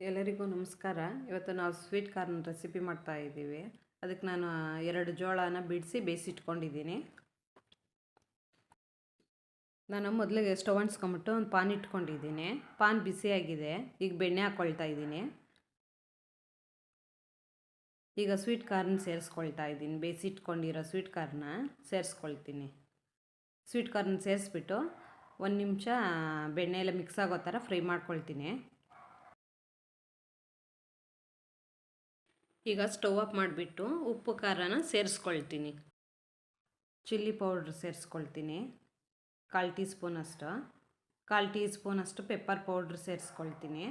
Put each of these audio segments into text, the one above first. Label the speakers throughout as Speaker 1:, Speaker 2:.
Speaker 1: ಎಲ್ಲರಿಗೂ ನಮಸ್ಕಾರ. ಇವತ್ತು ನಾವು ಸ್ವೀಟ್ ಕಾರ್ನ್ ರೆಸಿಪಿ ಮಾಡ್ತಾ ಇದ್ದೀವಿ. ಅದಕ್ಕೆ ನಾನು 2 ಜೋಳನ ಬಿಡಿಸಿ ಬೇಯಿಸಿಟ್ಕೊಂಡಿದ್ದೀನಿ. ನಾನು ಮೊದಲಿಗೆ ಸ್ಟವ್ ಅಂಟಿಸ್ಕೊಂಬಿಟ್ಟು ಒಂದು ಪಾನ್ ಇಟ್ಕೊಂಡಿದ್ದೀನಿ. ಪಾನ್ ಬಿಸಿಯಾಗಿದೆ. ಈಗ ಬೆಣ್ಣೆ ಹಾಕ್ಕೊಳ್ತಾ ಇದ್ದೀನಿ. ಈಗ ಸ್ವೀಟ್ ಕಾರ್ನ್ ಸೇರಿಸ್ಕೊಳ್ತಾ ಇದ್ದೀನಿ. ಬೇಯಿಸಿಟ್ಕೊಂಡಿರೋ ಸ್ವೀಟ್ ಕಾರ್ನ ಸೇರಿಸ್ಕೊಳ್ತೀನಿ. ಸ್ವೀಟ್ ಕಾರ್ನ್ ಸೇರಿಸ್ಬಿಟ್ಟು 1 ನಿಮಿಷ ಬೆಣ್ಣೆ ಎಲ್ಲ ಮಿಕ್ಸ್ ಆಗೋ ಥರ ಫ್ರೈ ಮಾಡ್ಕೊಳ್ತೀನಿ. ಈಗ ಸ್ಟವ್ ಆಫ್ ಮಾಡಿಬಿಟ್ಟು ಉಪ್ಪು ಖಾರನ ಸೇರಿಸ್ಕೊಳ್ತೀನಿ. ಚಿಲ್ಲಿ ಪೌಡ್ರ್ ಸೇರಿಸ್ಕೊಳ್ತೀನಿ 1/4 ಟೀ ಸ್ಪೂನಷ್ಟು. 1/4 ಟೀ ಸ್ಪೂನಷ್ಟು ಪೆಪ್ಪರ್ ಪೌಡ್ರ್ ಸೇರಿಸ್ಕೊಳ್ತೀನಿ.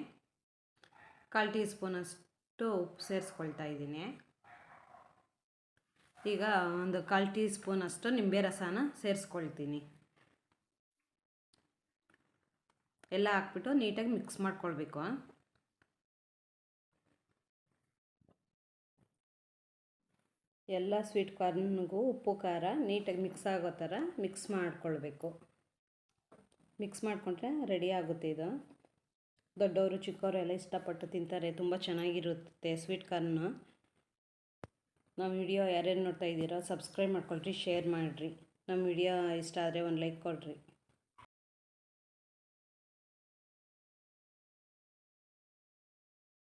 Speaker 1: 1/4 ಟೀ ಸ್ಪೂನಷ್ಟು ಉಪ್ಪು ಸೇರಿಸ್ಕೊಳ್ತಾ ಇದ್ದೀನಿ. ಈಗ ಒಂದು 1/4 ಟೀ ಸ್ಪೂನಷ್ಟು ನಿಂಬೆ ರಸನ ಸೇರಿಸ್ಕೊಳ್ತೀನಿ. ಎಲ್ಲ ಹಾಕ್ಬಿಟ್ಟು ನೀಟಾಗಿ ಮಿಕ್ಸ್ ಮಾಡ್ಕೊಳ್ಬೇಕು. ಎಲ್ಲ ಸ್ವೀಟ್ ಕಾರ್ನ್ಗೂ ಉಪ್ಪು ಖಾರ ನೀಟಾಗಿ ಮಿಕ್ಸ್ ಆಗೋ ಥರ ಮಿಕ್ಸ್ ಮಾಡ್ಕೊಳ್ಬೇಕು. ಮಿಕ್ಸ್ ಮಾಡಿಕೊಂಡ್ರೆ ರೆಡಿ ಆಗುತ್ತೆ ಇದು. ದೊಡ್ಡವರು ಚಿಕ್ಕವರು ಎಲ್ಲ ಇಷ್ಟಪಟ್ಟು ತಿಂತಾರೆ. ತುಂಬ ಚೆನ್ನಾಗಿರುತ್ತೆ ಸ್ವೀಟ್ ಕಾರ್ನು. ನಮ್ಮ ವಿಡಿಯೋ ಯಾರ್ಯಾರು ನೋಡ್ತಾ ಇದ್ದೀರೋ ಸಬ್ಸ್ಕ್ರೈಬ್ ಮಾಡ್ಕೊಳ್ರಿ, ಶೇರ್ ಮಾಡಿರಿ. ನಮ್ಮ ವಿಡಿಯೋ ಇಷ್ಟ ಆದರೆ ಒಂದು ಲೈಕ್ ಕೊಡಿರಿ.